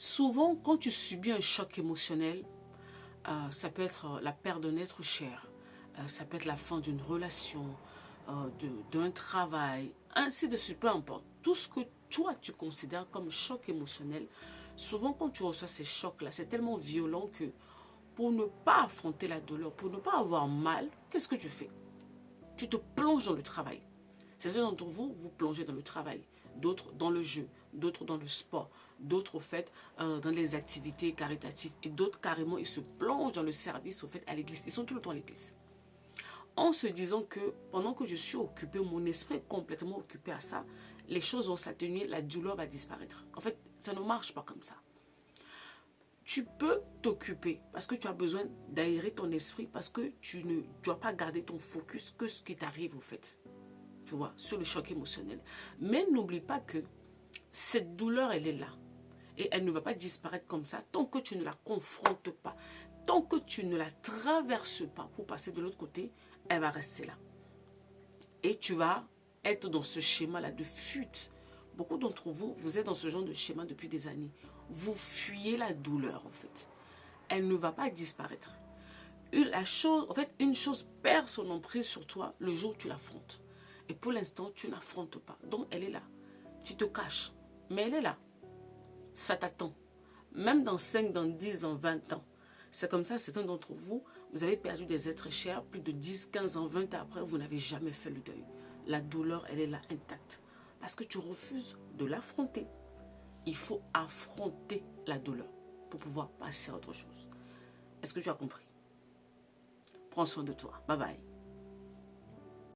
Souvent, quand tu subis un choc émotionnel, ça peut être la perte d'un être cher, ça peut être la fin d'une relation, d'un travail, ainsi de suite, peu importe. Tout ce que toi, tu considères comme choc émotionnel, souvent quand tu reçois ces chocs-là, c'est tellement violent que pour ne pas affronter la douleur, pour ne pas avoir mal, qu'est-ce que tu fais? Tu te plonges dans le travail. Certains d'entre vous, vous plongez dans le travail, d'autres dans le jeu, d'autres dans le sport, d'autres au fait dans les activités caritatives et d'autres carrément ils se plongent dans le service au fait à l'église. Ils sont tout le temps à l'église. En se disant que pendant que je suis occupé, mon esprit est complètement occupé à ça, les choses vont s'atténuer, la douleur va disparaître. En fait, ça ne marche pas comme ça. Tu peux t'occuper parce que tu as besoin d'aérer ton esprit, parce que tu ne dois pas garder ton focus que ce qui t'arrive au fait. Tu vois, sur le choc émotionnel. Mais n'oublie pas que cette douleur, elle est là. Et elle ne va pas disparaître comme ça tant que tu ne la confrontes pas. Tant que tu ne la traverses pas pour passer de l'autre côté, elle va rester là. Et tu vas être dans ce schéma-là de fuite. Beaucoup d'entre vous, vous êtes dans ce genre de schéma depuis des années. Vous fuyez la douleur, en fait. Elle ne va pas disparaître. Une chose perd son emprise sur toi le jour où tu l'affrontes. Et pour l'instant, tu n'affrontes pas. Donc, elle est là. Tu te caches. Mais elle est là. Ça t'attend. Même dans 5, dans 10, dans 20 ans. C'est comme ça, certains d'entre vous, vous avez perdu des êtres chers, plus de 10, 15 ans, 20 ans après, vous n'avez jamais fait le deuil. La douleur, elle est là, intacte. Parce que tu refuses de l'affronter. Il faut affronter la douleur pour pouvoir passer à autre chose. Est-ce que tu as compris? Prends soin de toi. Bye bye.